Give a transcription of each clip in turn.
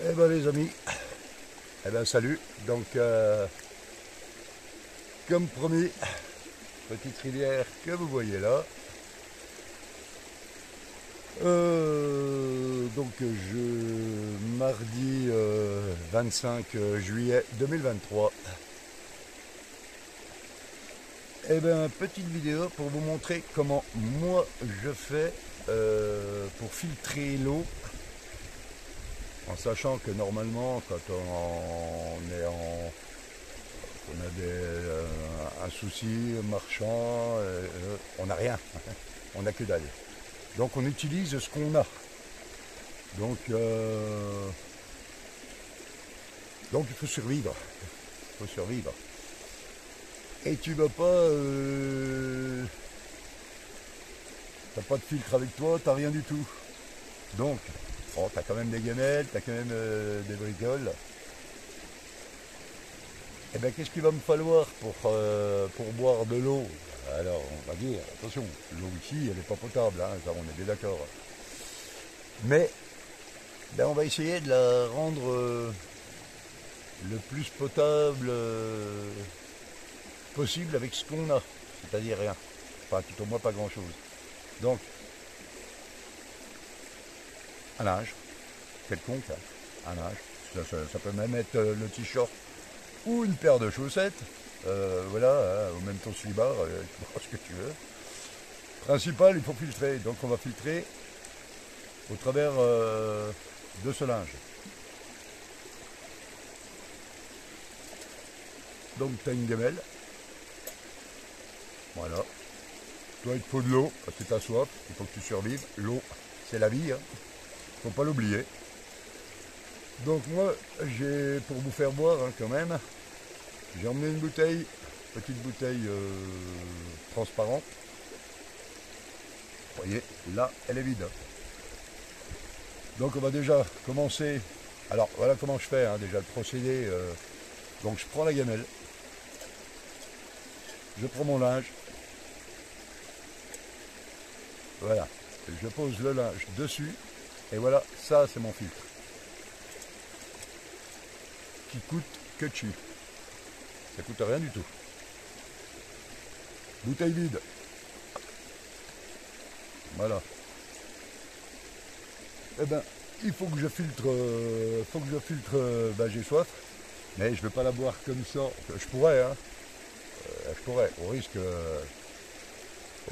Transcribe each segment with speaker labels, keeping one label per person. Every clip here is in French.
Speaker 1: Eh ben les amis, eh ben salut. Donc comme promis, petite rivière que vous voyez là. Donc mardi 25 juillet 2023. Eh ben petite vidéo pour vous montrer comment moi je fais pour filtrer l'eau. En sachant que normalement, quand on a un souci marchand, on n'a rien, on n'a que dalle. Donc on utilise ce qu'on a. Donc, donc il faut survivre. Il faut survivre. Et tu vas pas, t'as pas de filtre avec toi, t'as rien du tout. Donc, bon, t'as quand même des gamelles, t'as quand même des bricoles. Eh bien, qu'est-ce qu'il va me falloir pour boire de l'eau? Alors, on va dire, attention, l'eau ici, elle n'est pas potable, hein, ça, on est bien d'accord. Mais, ben, on va essayer de la rendre le plus potable possible avec ce qu'on a, c'est-à-dire rien. Enfin, tout au moins pas grand-chose. Donc, un linge, quelconque, hein, un linge. Ça peut même être le t-shirt ou une paire de chaussettes. Voilà, hein, ou même ton slibard, tu vois ce que tu veux. Principal, il faut filtrer. Donc on va filtrer au travers de ce linge. Donc tu as une gamelle. Voilà. Toi, il te faut de l'eau, parce que tu as soif, il faut que tu survives. L'eau, c'est la vie, hein. Faut pas l'oublier. Donc moi, pour vous faire boire hein, quand même, j'ai emmené une bouteille, petite bouteille transparente. Vous voyez, là, elle est vide. Donc on va déjà commencer. Alors voilà comment je fais, hein, déjà le procédé. Donc je prends la gamelle, je prends mon linge, voilà, je pose le linge dessus, et voilà, ça c'est mon filtre. Qui coûte que tu. Ça coûte rien du tout. Bouteille vide. Voilà. Eh ben, il faut que je filtre, ben, j'ai soif, mais je ne vais pas la boire comme ça. Je pourrais, hein. Je pourrais,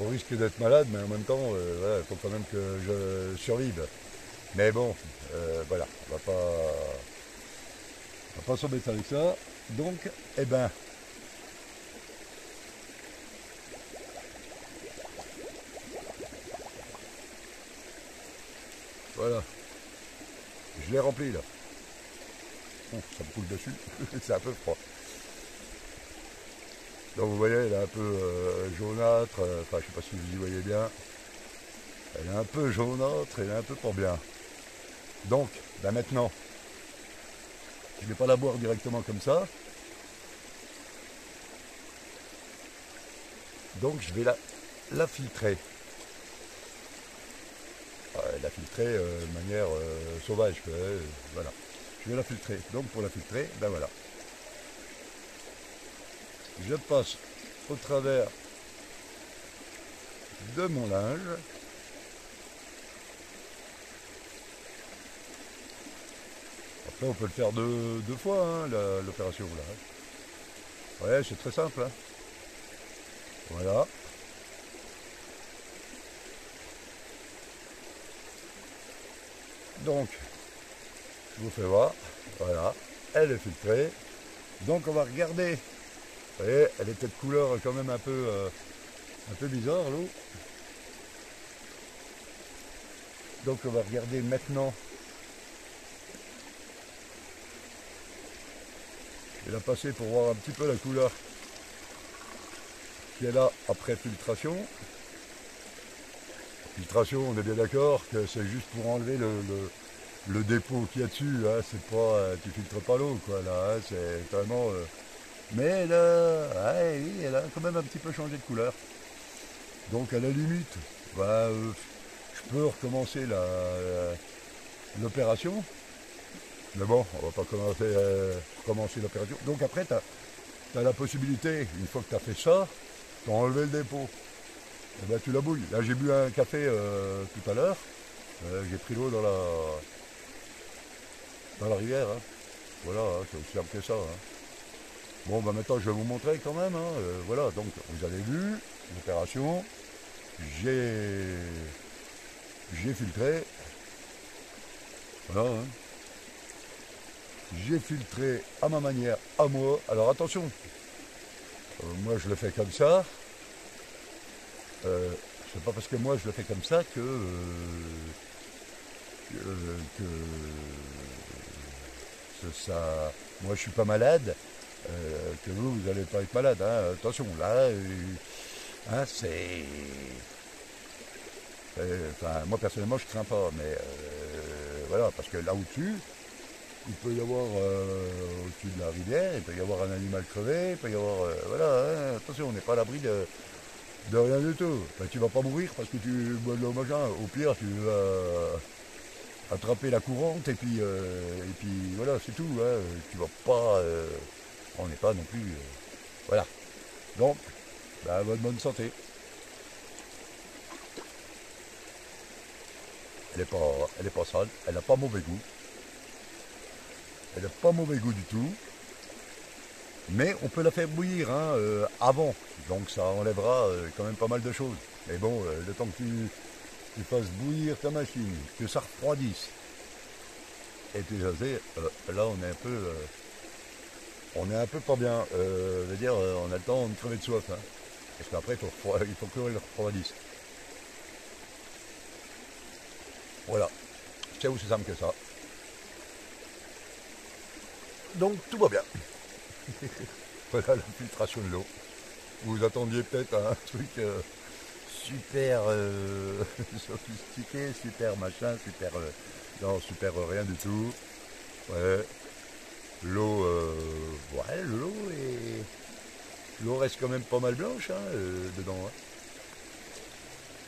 Speaker 1: au risque d'être malade, mais en même temps, voilà, il faut quand même que je survive. Mais bon, voilà, on va pas s'embêter avec ça. Donc, eh ben, voilà, je l'ai rempli là. Bon, ça me coule dessus, c'est un peu froid. Donc vous voyez, elle est un peu jaunâtre, enfin je sais pas si vous y voyez bien. Elle est un peu jaunâtre, elle est un peu pas bien. Donc, ben maintenant, je ne vais pas la boire directement comme ça. Donc je vais la filtrer. La filtrer de manière sauvage. Voilà. Je vais la filtrer. Donc pour la filtrer, ben voilà. Je passe au travers de mon linge. Après on peut le faire deux fois, hein, l'opération là. Ouais, c'est très simple. Hein. Voilà. Donc, je vous fais voir. Voilà. Elle est filtrée. Donc on va regarder. Vous voyez, elle est peut-être couleur quand même un peu bizarre l'eau. Donc on va regarder maintenant. Je vais la passer pour voir un petit peu la couleur qui est là après filtration. Filtration, on est bien d'accord que c'est juste pour enlever le dépôt qu'il y a dessus. Hein. C'est pas, tu filtres pas l'eau, quoi. Là, hein. C'est vraiment. Mais là, ouais, oui, elle a quand même un petit peu changé de couleur. Donc à la limite, bah, je peux recommencer l'opération. Mais bon, on va pas commencer l'opération. Donc après, tu as la possibilité, une fois que tu as fait ça, tu as enlevé le dépôt. Et ben, tu la bouilles. Là, j'ai bu un café tout à l'heure. J'ai pris l'eau dans la rivière. Hein. Voilà, hein, c'est aussi simple que ça. Hein. Bon, bah maintenant, je vais vous montrer quand même. Hein. Voilà, donc, vous avez vu l'opération. J'ai filtré. Voilà. Hein. J'ai filtré à ma manière, à moi. Alors attention, moi je le fais comme ça. C'est pas parce que moi je le fais comme ça que ça. Moi je suis pas malade, que vous n'allez pas être malade. Hein. Attention, là, hein, c'est. Enfin, moi personnellement je crains pas, mais voilà, parce que là au-dessus, il peut y avoir au-dessus de la rivière, il peut y avoir un animal crevé, il peut y avoir. Voilà, hein, attention, on n'est pas à l'abri de rien du tout. Ben, tu vas pas mourir parce que tu bois de l'eau machin. Au pire, tu vas attraper la courante et puis voilà, c'est tout. Hein. Tu vas pas. On n'est pas non plus. Voilà. Donc, ben, votre bonne santé. Elle est pas sale, elle n'a pas mauvais goût. Elle n'a pas mauvais goût du tout. Mais on peut la faire bouillir hein, avant. Donc ça enlèvera quand même pas mal de choses. Mais bon, le temps que tu fasses bouillir ta machine, que ça refroidisse, et tu sais, là on est un peu pas bien. Je veux dire, on a le temps de crever de soif. Hein, parce qu'après, il faut que le refroidisse. Voilà. C'est aussi simple que ça. Donc tout va bien. Voilà la filtration de l'eau. Vous attendiez peut-être à un truc super sophistiqué, super machin, super. Non, super rien du tout. Ouais. L'eau. Ouais, l'eau reste quand même pas mal blanche hein, dedans. Hein.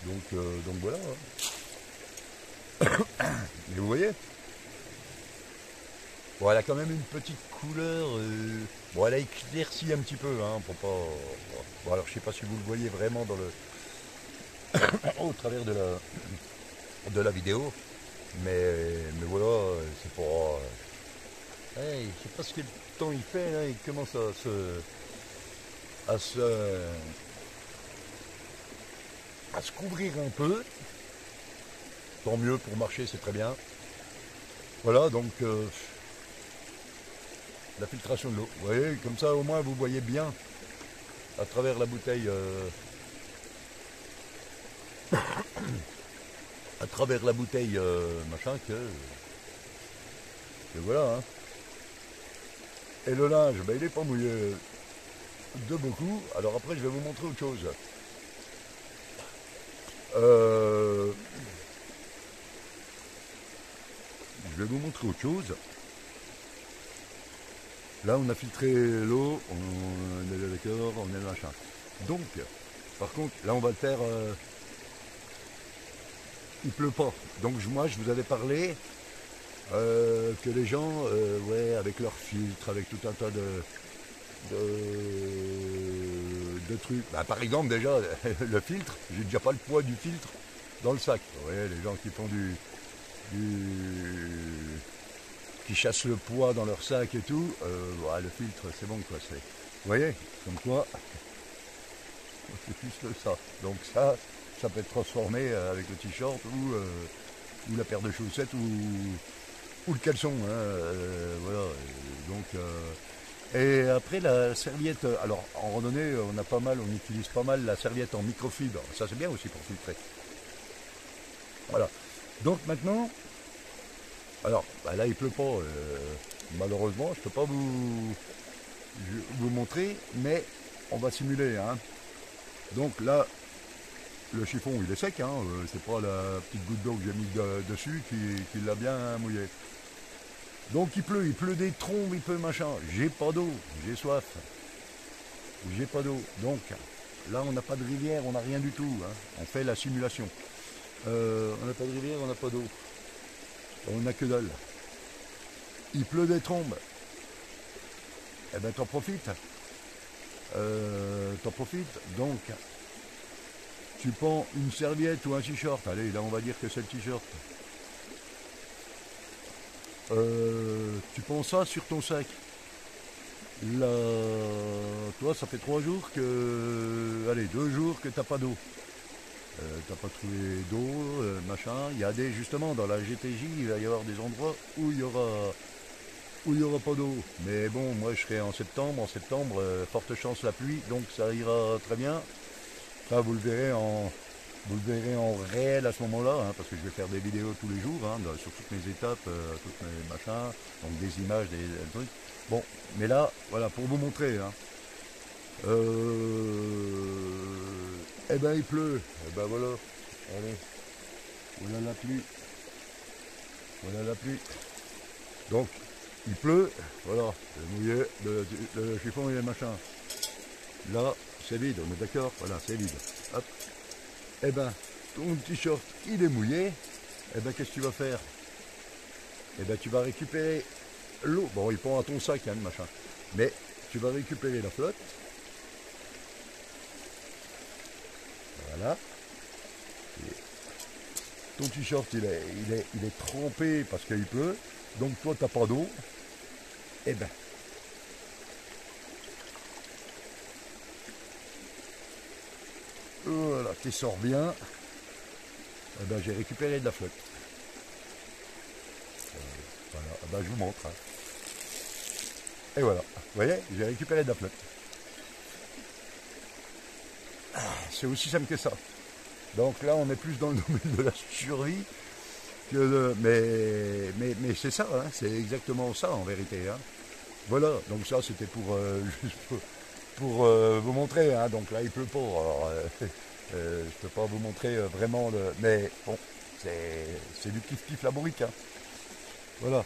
Speaker 1: Donc voilà. Hein. Et vous voyez bon, elle a quand même une petite couleur. Bon, elle a éclairci un petit peu, hein, pour pas. Bon, alors je sais pas si vous le voyez vraiment dans le, au travers de la vidéo, mais voilà, c'est pour. Hey, je sais pas ce que le temps il fait là, il commence à se, à se couvrir un peu. Tant mieux pour marcher, c'est très bien. Voilà, donc. La filtration de l'eau. Vous voyez, comme ça au moins vous voyez bien à travers la bouteille, à travers la bouteille machin que voilà. Hein. Et le linge, ben, il n'est pas mouillé de beaucoup. Alors après je vais vous montrer autre chose. Je vais vous montrer autre chose. Là, on a filtré l'eau, on est d'accord, on est machin. Donc, par contre, là, on va le faire. Il pleut pas. Donc, moi, je vous avais parlé que les gens, ouais, avec leur filtre, avec tout un tas de trucs. Bah, par exemple, déjà, le filtre, j'ai déjà pas le poids du filtre dans le sac. Vous voyez, les gens qui font qui chassent le poids dans leur sac et tout, ouais, le filtre c'est bon quoi. Vous voyez, comme quoi, c'est juste ça. Donc ça peut être transformé avec le t-shirt ou la paire de chaussettes ou le caleçon. Hein, voilà. Donc, et après la serviette, alors en randonnée on utilise pas mal la serviette en microfibre. Ça c'est bien aussi pour filtrer. Voilà. Donc maintenant. Alors, bah là il pleut pas, malheureusement, je ne peux pas vous montrer, mais on va simuler. Hein. Donc là, le chiffon il est sec, hein, c'est pas la petite goutte d'eau que j'ai mis dessus qui l'a bien mouillé. Donc il pleut des trombes, il pleut machin. J'ai pas d'eau, j'ai soif. J'ai pas d'eau. Donc là on n'a pas de rivière, on n'a rien du tout. Hein. On fait la simulation. On n'a pas de rivière, on n'a pas d'eau. On n'a que dalle. il pleut des trombes. Eh ben t'en profites. Donc tu prends une serviette ou un t-shirt. Allez, là on va dire que c'est le t-shirt. Tu prends ça sur ton sac. Là, toi, ça fait 3 jours que... Allez, 2 jours que t'as pas d'eau. T'as pas trouvé d'eau, machin. Il y a des, justement, dans la GTJ, il va y avoir des endroits où il y aura pas d'eau. Mais bon, moi je serai en septembre. En septembre, forte chance la pluie, donc ça ira très bien. Ça, vous le verrez en réel à ce moment-là, hein, parce que je vais faire des vidéos tous les jours, hein, sur toutes mes étapes, toutes mes machins, donc des images, des trucs. Bon, mais là, voilà, pour vous montrer, hein, eh ben il pleut, eh ben voilà, allez, voilà la pluie, donc il pleut, voilà, le mouillé, le chiffon et les machins, là c'est vide, on est d'accord, voilà, c'est vide, hop, eh ben ton t-shirt il est mouillé, eh ben qu'est-ce que tu vas faire? Eh ben tu vas récupérer l'eau, bon il prend à ton sac, hein, le machin, mais tu vas récupérer la flotte, voilà, et ton t-shirt il est trempé parce qu'il pleut, donc toi t'as pas d'eau, eh ben voilà, tu sors bien, eh ben j'ai récupéré de la flotte. Voilà, eh ben, je vous montre. Hein. Et voilà, vous voyez, j'ai récupéré de la flotte. C'est aussi simple que ça. Donc là, on est plus dans le domaine de la survie que de... Mais c'est ça, hein, c'est exactement ça en vérité. Hein. Voilà, donc ça c'était pour juste pour vous montrer. Hein. Donc là, il pleut pas. Alors, je peux pas vous montrer vraiment le... Mais bon, c'est du kiff-kiff laborique. Hein. Voilà.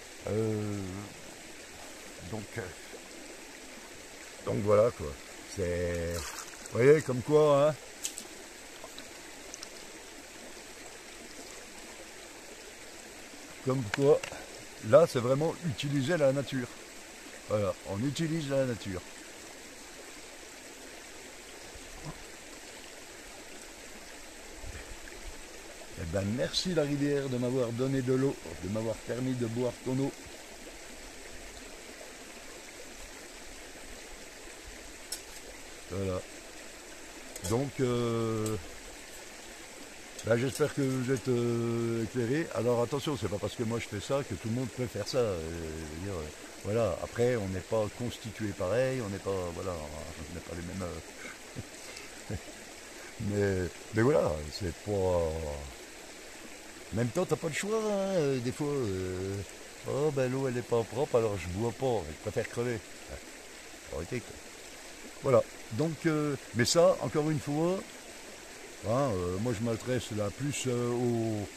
Speaker 1: Donc voilà quoi. C'est... Vous voyez, comme quoi, hein. Comme quoi, là c'est vraiment utiliser la nature. Voilà, on utilise la nature. Eh ben merci la rivière de m'avoir donné de l'eau, de m'avoir permis de boire ton eau. Voilà. Donc, ben, j'espère que vous êtes éclairés. Alors attention, c'est pas parce que moi je fais ça que tout le monde peut faire ça. Je veux dire, voilà. Après, on n'est pas constitué pareil, on n'est pas, voilà, on n'est pas les mêmes. Mais voilà, c'est pas. En même temps, t'as pas le choix. Hein, des fois, oh ben l'eau elle est pas propre, alors je bois pas. Je préfère crever. Arrêtez quoi. Voilà. Donc, mais ça, encore une fois. Hein, moi je m'adresse là plus au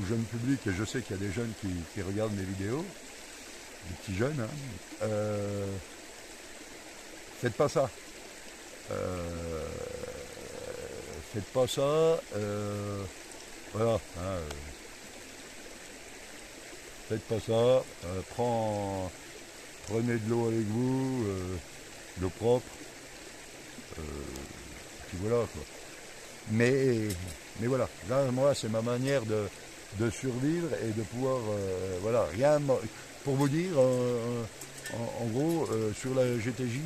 Speaker 1: jeune public et je sais qu'il y a des jeunes qui regardent mes vidéos, des petits jeunes. Hein. Faites pas ça. Faites pas ça. Voilà. Hein, faites pas ça. Prenez de l'eau avec vous, de l'eau propre. Puis voilà quoi. Mais voilà, là moi c'est ma manière de survivre et de pouvoir, voilà, rien pour vous dire, en gros, sur la GTJ,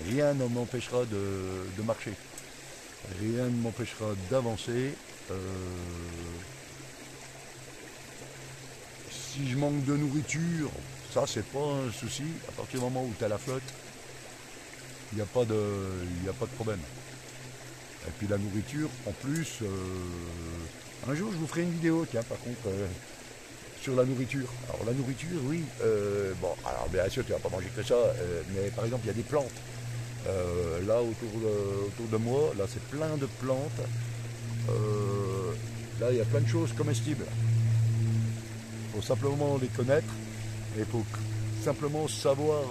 Speaker 1: rien ne m'empêchera de marcher, rien ne m'empêchera d'avancer. Si je manque de nourriture, ça c'est pas un souci, à partir du moment où tu as la flotte, il n'y a pas de problème. Et puis la nourriture, en plus, un jour je vous ferai une vidéo, tiens, par contre, sur la nourriture. Alors la nourriture, oui, bon, alors bien sûr tu vas pas manger que ça, mais par exemple il y a des plantes. Là autour de moi, là c'est plein de plantes. Là il y a plein de choses comestibles. Il faut simplement les connaître et il faut simplement savoir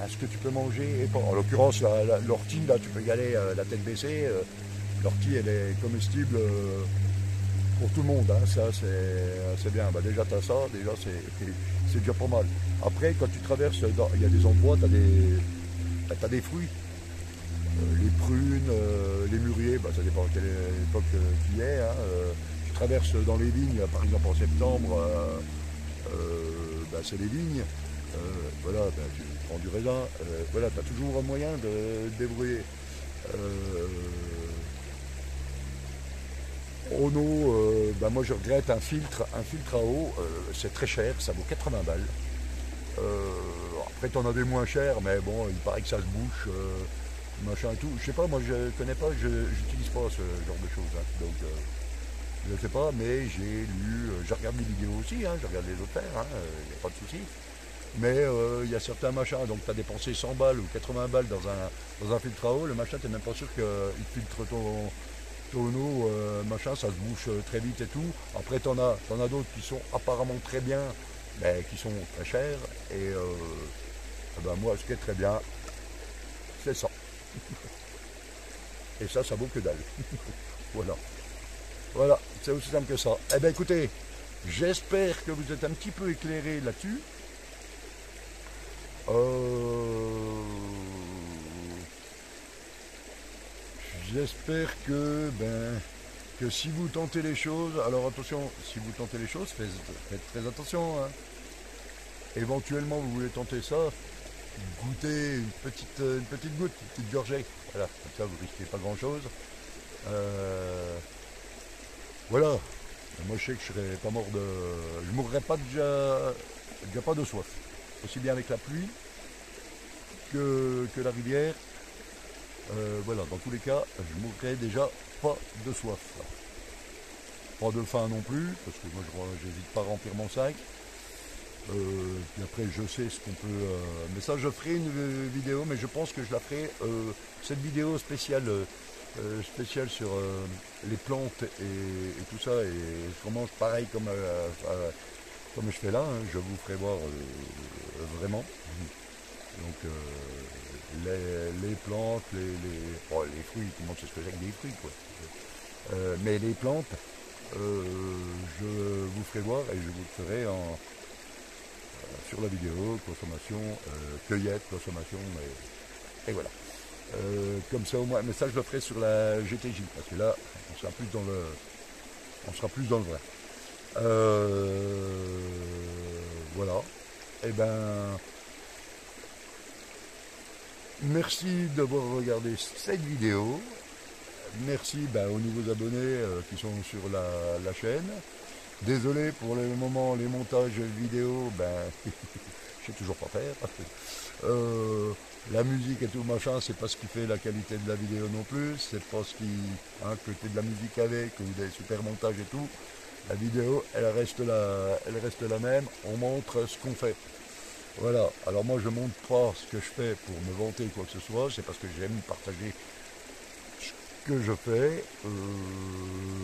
Speaker 1: ce que tu peux manger. Et pas. En l'occurrence, l'ortie, là tu peux y aller la tête baissée. L'ortie elle est comestible. pour tout le monde, hein, ça c'est bien. Bah, déjà tu as ça, déjà c'est déjà pas mal. Après quand tu traverses, il y a des endroits, t'as des fruits. Les prunes, les mûriers, bah, ça dépend à quelle époque tu y es. Hein, tu traverses dans les vignes, par exemple en septembre, bah, c'est les vignes. Voilà, bah, tu prends du raisin. Voilà, tu as toujours un moyen de te débrouiller. Euh, En eau, bah, moi je regrette un filtre à eau, c'est très cher, ça vaut 80 balles. Après t'en as des moins chers, mais bon, il paraît que ça se bouche, machin et tout. Je sais pas, moi je connais pas, j'utilise pas ce genre de choses, hein. Donc je sais pas, mais j'ai lu, je regarde des vidéos aussi, hein, je regarde les autres faire, il n'y a pas de souci. Mais il y a certains machins, donc tu as dépensé 100 balles ou 80 balles dans un filtre à eau, le machin, tu n'es même pas sûr qu'il filtre ton eau, machin, ça se bouche très vite et tout. Après, t'en as d'autres qui sont apparemment très bien, mais qui sont très chers. Et ben, moi, ce qui est très bien, c'est ça. Et ça vaut que dalle. Voilà. Voilà, c'est aussi simple que ça. Eh bien, écoutez, j'espère que vous êtes un petit peu éclairés là-dessus. J'espère que si vous tentez les choses, alors attention, si vous tentez les choses, faites très attention, hein. Éventuellement, vous voulez tenter ça, goûtez une petite goutte, une petite gorgée. Voilà, comme ça, vous risquez pas grand-chose. Voilà. Moi, je sais que je serais pas mort de... Je mourrais pas déjà pas de soif. Aussi bien avec la pluie que la rivière. Voilà, dans tous les cas, je mourrais déjà pas de soif. Pas de faim non plus, parce que moi j'hésite pas à remplir mon sac. Puis après je sais ce qu'on peut... mais ça je ferai une vidéo, mais je pense que je la ferai, cette vidéo spéciale, spéciale sur les plantes et tout ça, et sûrement pareil comme je fais là, hein, je vous ferai voir vraiment. Donc les plantes, les fruits, tout le monde sait ce que c'est que des fruits, quoi. Mais les plantes, je vous ferai voir et je vous le ferai sur la vidéo, consommation, cueillette, consommation, et voilà. Comme ça au moins, mais ça je le ferai sur la GTJ, parce que là, on sera plus dans le vrai. Voilà. Et ben, merci d'avoir regardé cette vidéo. Merci aux nouveaux abonnés qui sont sur la chaîne. Désolé pour le moment, les montages vidéo, je sais toujours pas faire. La musique et tout machin, c'est pas ce qui fait la qualité de la vidéo non plus. C'est pas ce qui, hein, que tu aies de la musique avec ou des super montages et tout. La vidéo, elle reste la même. On montre ce qu'on fait. Voilà. Alors moi, je montre pas ce que je fais pour me vanter quoi que ce soit. C'est parce que j'aime partager ce que je fais.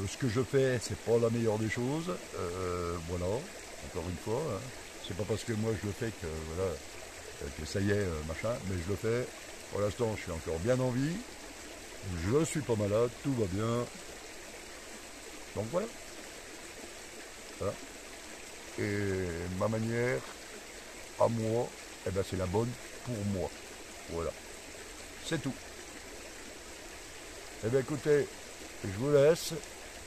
Speaker 1: Ce que je fais, c'est pas la meilleure des choses. Voilà. Encore une fois, hein. C'est pas parce que moi je le fais que voilà que ça y est, machin. Mais je le fais. Pour l'instant, je suis encore bien en vie. Je suis pas malade. Tout va bien. Donc voilà. Voilà. Et ma manière, à moi, c'est la bonne pour moi. Voilà. C'est tout. Eh bien écoutez, je vous laisse.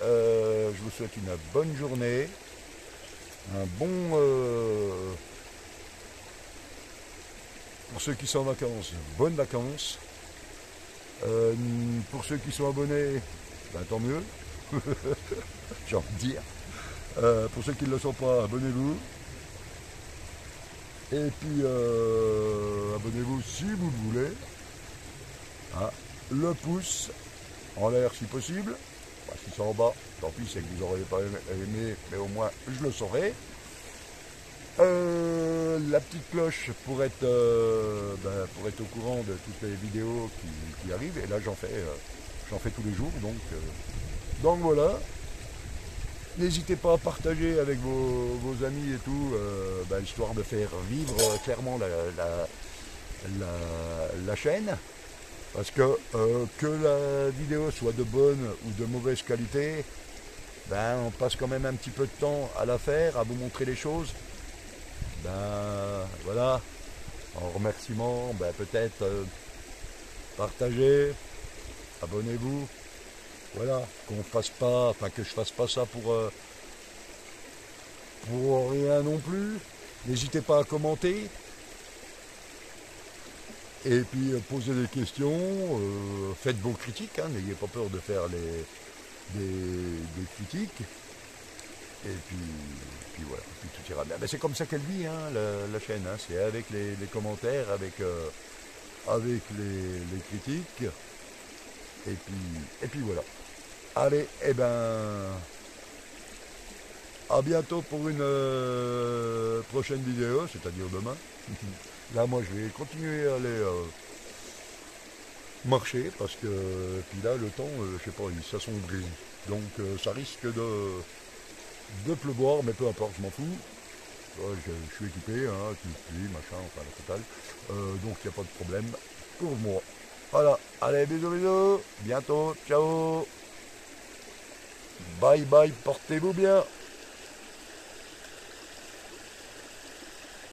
Speaker 1: Je vous souhaite une bonne journée. Un bon... pour ceux qui sont en vacances, bonnes vacances. Pour ceux qui sont abonnés, tant mieux. J'ai envie de dire. Pour ceux qui ne le sont pas, abonnez-vous. Et puis, abonnez-vous si vous le voulez. Hein, le pouce en l'air si possible. Si c'est en bas, tant pis, c'est que vous n'aurez pas aimé, mais au moins je le saurai. La petite cloche pour être au courant de toutes les vidéos qui arrivent. Et là, j'en fais tous les jours. Donc voilà. N'hésitez pas à partager avec vos amis et tout, histoire de faire vivre clairement la chaîne. Parce que la vidéo soit de bonne ou de mauvaise qualité, ben, on passe quand même un petit peu de temps à la faire, à vous montrer les choses. Ben voilà, en remerciement, ben, peut-être partagez, abonnez-vous. Voilà, qu'on fasse pas, enfin que je fasse pas ça pour rien non plus. N'hésitez pas à commenter. Et puis posez des questions, faites vos critiques, hein, n'ayez pas peur de faire des critiques. Et puis voilà, puis tout ira bien. Ben, c'est comme ça qu'elle vit, hein, la chaîne, hein, c'est avec les commentaires, avec les critiques. Et puis voilà. Allez, eh ben, à bientôt pour une prochaine vidéo, c'est-à-dire demain. Là, moi, je vais continuer à aller marcher parce que, puis là, le temps, je sais pas, il s'assombrit. Donc, ça risque de pleuvoir, mais peu importe, je m'en fous. Je suis équipé, hein, pluie, machin, enfin la totale. Donc, il n'y a pas de problème pour moi. Voilà, allez, bisous, bisous, bientôt, ciao, bye bye, portez-vous bien.